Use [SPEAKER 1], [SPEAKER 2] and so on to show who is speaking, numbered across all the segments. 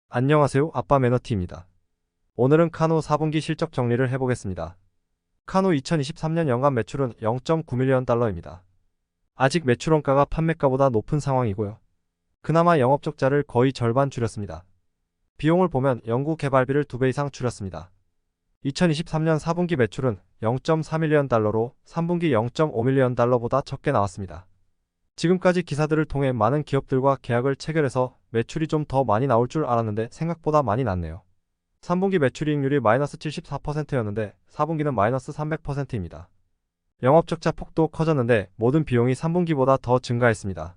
[SPEAKER 1] 안녕하세요. 아빠 매너티입니다. 오늘은 카누 4분기 실적 정리를 해보겠습니다. 카누 2023년 연간 매출은 0.9밀리언 달러입니다. 아직 매출 원가가 판매가보다 높은 상황이고요. 그나마 영업 적자를 거의 절반 줄였습니다. 비용을 보면 연구 개발비를 2배 이상 줄였습니다. 2023년 4분기 매출은 0.4밀리언 달러로 3분기 0.5밀리언 달러보다 적게 나왔습니다. 지금까지 기사들을 통해 많은 기업들과 계약을 체결해서 매출이 좀 더 많이 나올 줄 알았는데 생각보다 많이 났네요. 3분기 매출이익률이 마이너스 74%였는데 4분기는 마이너스 300%입니다. 영업적자 폭도 커졌는데 모든 비용이 3분기보다 더 증가했습니다.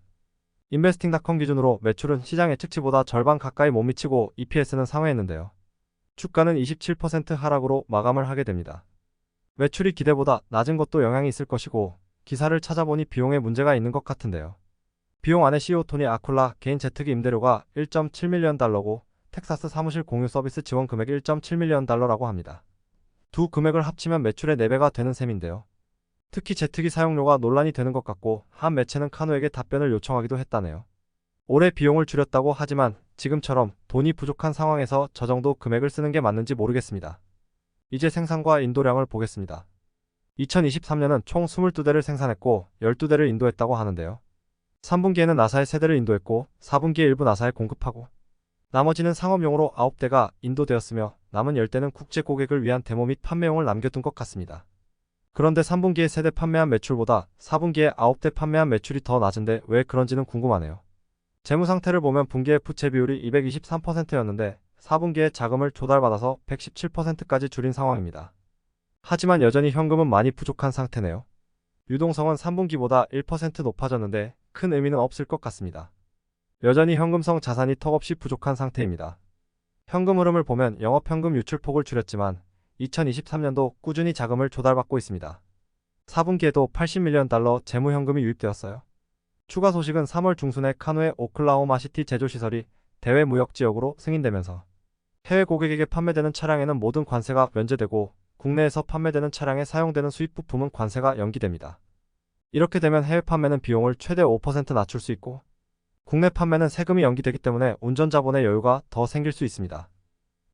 [SPEAKER 1] 인베스팅닷컴 기준으로 매출은 시장 예측치보다 절반 가까이 못 미치고 EPS는 상회했는데요. 주가는 27% 하락으로 마감을 하게 됩니다. 매출이 기대보다 낮은 것도 영향이 있을 것이고 기사를 찾아보니 비용에 문제가 있는 것 같은데요. 비용 안에 CEO 토니 아쿨라 개인 제트기 임대료가 1.7밀리언 달러고 텍사스 사무실 공유 서비스 지원 금액 1.7밀리언 달러라고 합니다. 두 금액을 합치면 매출의 4배가 되는 셈인데요. 특히 제트기 사용료가 논란이 되는 것 같고 한 매체는 카누에게 답변을 요청하기도 했다네요. 올해 비용을 줄였다고 하지만 지금처럼 돈이 부족한 상황에서 저 정도 금액을 쓰는 게 맞는지 모르겠습니다. 이제 생산과 인도량을 보겠습니다. 2023년은 총 22대를 생산했고 12대를 인도했다고 하는데요. 3분기에는 나사에 3대를 인도했고 4분기에 일부 나사에 공급하고 나머지는 상업용으로 9대가 인도되었으며 남은 10대는 국제 고객을 위한 데모 및 판매용을 남겨둔 것 같습니다. 그런데 3분기에 3대 판매한 매출보다 4분기에 9대 판매한 매출이 더 낮은데 왜 그런지는 궁금하네요. 재무 상태를 보면 분기에 부채 비율이 223%였는데 4분기에 자금을 조달받아서 117%까지 줄인 상황입니다. 하지만 여전히 현금은 많이 부족한 상태네요. 유동성은 3분기보다 1% 높아졌는데 큰 의미는 없을 것 같습니다. 여전히 현금성 자산이 턱없이 부족한 상태입니다. 현금 흐름을 보면 영업현금 유출폭을 줄였지만 2023년도 꾸준히 자금을 조달받고 있습니다. 4분기에도 80밀리언 달러 재무현금이 유입되었어요. 추가 소식은 3월 중순에 카누의 오클라호마시티 제조시설이 대외무역지역으로 승인되면서 해외 고객에게 판매되는 차량에는 모든 관세가 면제되고 국내에서 판매되는 차량에 사용되는 수입 부품은 관세가 연기됩니다. 이렇게 되면 해외 판매는 비용을 최대 5% 낮출 수 있고 국내 판매는 세금이 연기되기 때문에 운전자본의 여유가 더 생길 수 있습니다.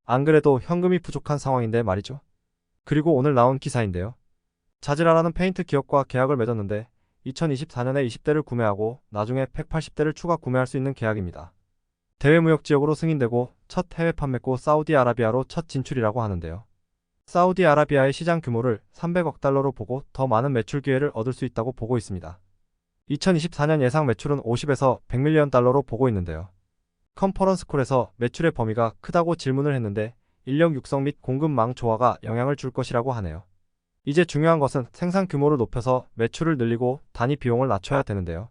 [SPEAKER 1] 안 그래도 현금이 부족한 상황인데 말이죠. 그리고 오늘 나온 기사인데요. 자지라라는 페인트 기업과 계약을 맺었는데 2024년에 20대를 구매하고 나중에 180대를 추가 구매할 수 있는 계약입니다. 대외무역지역으로 승인되고 첫 해외 판매고 사우디아라비아로 첫 진출이라고 하는데요. 사우디아라비아의 시장 규모를 300억 달러로 보고 더 많은 매출 기회를 얻을 수 있다고 보고 있습니다. 2024년 예상 매출은 50에서 100밀리언 달러로 보고 있는데요. 컨퍼런스콜에서 매출의 범위가 크다고 질문을 했는데 인력 육성 및 공급망 조화가 영향을 줄 것이라고 하네요. 이제 중요한 것은 생산 규모를 높여서 매출을 늘리고 단위 비용을 낮춰야 되는데요.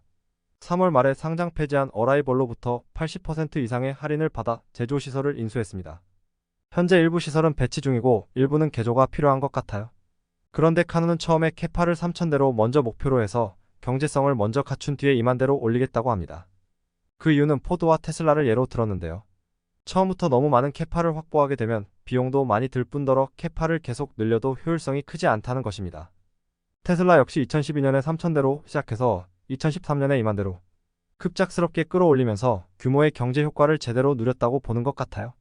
[SPEAKER 1] 3월 말에 상장 폐지한 어라이벌로부터 80% 이상의 할인을 받아 제조시설을 인수했습니다. 현재 일부 시설은 배치 중이고 일부는 개조가 필요한 것 같아요. 그런데 카누는 처음에 캐파를 3,000대로 먼저 목표로 해서 경제성을 먼저 갖춘 뒤에 2만대로 올리겠다고 합니다. 그 이유는 포드와 테슬라를 예로 들었는데요. 처음부터 너무 많은 캐파를 확보하게 되면 비용도 많이 들 뿐더러 캐파를 계속 늘려도 효율성이 크지 않다는 것입니다. 테슬라 역시 2012년에 3,000대로 시작해서 2013년에 2만대로 급작스럽게 끌어올리면서 규모의 경제 효과를 제대로 누렸다고 보는 것 같아요.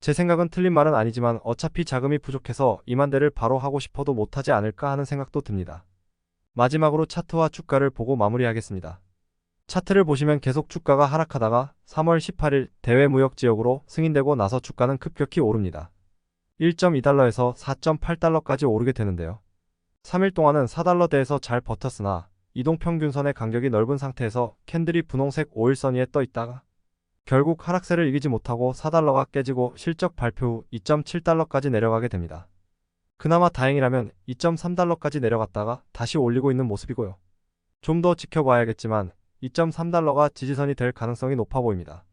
[SPEAKER 1] 제 생각은 틀린 말은 아니지만 어차피 자금이 부족해서 2만대를 바로 하고 싶어도 못하지 않을까 하는 생각도 듭니다. 마지막으로 차트와 주가를 보고 마무리하겠습니다. 차트를 보시면 계속 주가가 하락하다가 3월 18일 대외무역지역으로 승인되고 나서 주가는 급격히 오릅니다. 1.2달러에서 4.8달러까지 오르게 되는데요. 3일 동안은 4달러대에서 잘 버텼으나 이동평균선의 간격이 넓은 상태에서 캔들이 분홍색 5일선 위에 떠 있다가 결국 하락세를 이기지 못하고 4달러가 깨지고 실적 발표 후 2.7달러까지 내려가게 됩니다. 그나마 다행이라면 2.3달러까지 내려갔다가 다시 올리고 있는 모습이고요. 좀 더 지켜봐야겠지만 2.3달러가 지지선이 될 가능성이 높아 보입니다.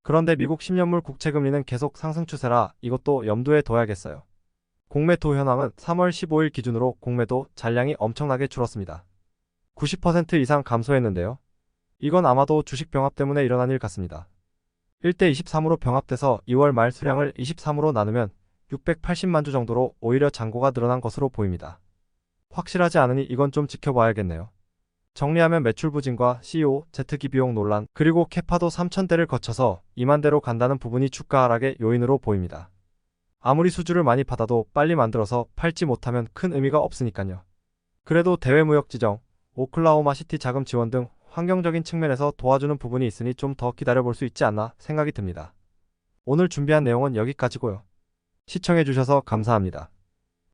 [SPEAKER 1] 그런데 미국 10년물 국채금리는 계속 상승 추세라 이것도 염두에 둬야겠어요. 공매도 현황은 3월 15일 기준으로 공매도 잔량이 엄청나게 줄었습니다. 90% 이상 감소했는데요. 이건 아마도 주식 병합 때문에 일어난 일 같습니다. 1대 23으로 병합돼서 2월 말 수량을 23으로 나누면 680만 주 정도로 오히려 잔고가 늘어난 것으로 보입니다. 확실하지 않으니 이건 좀 지켜봐야겠네요. 정리하면 매출 부진과 CEO, 제트기 비용 논란, 그리고 캐파도 3,000대를 거쳐서 2만 대로 간다는 부분이 주가 하락의 요인으로 보입니다. 아무리 수주를 많이 받아도 빨리 만들어서 팔지 못하면 큰 의미가 없으니까요. 그래도 대외 무역 지정, 오클라호마 시티 자금 지원 등 환경적인 측면에서 도와주는 부분이 있으니 좀 더 기다려볼 수 있지 않나 생각이 듭니다. 오늘 준비한 내용은 여기까지고요. 시청해주셔서 감사합니다.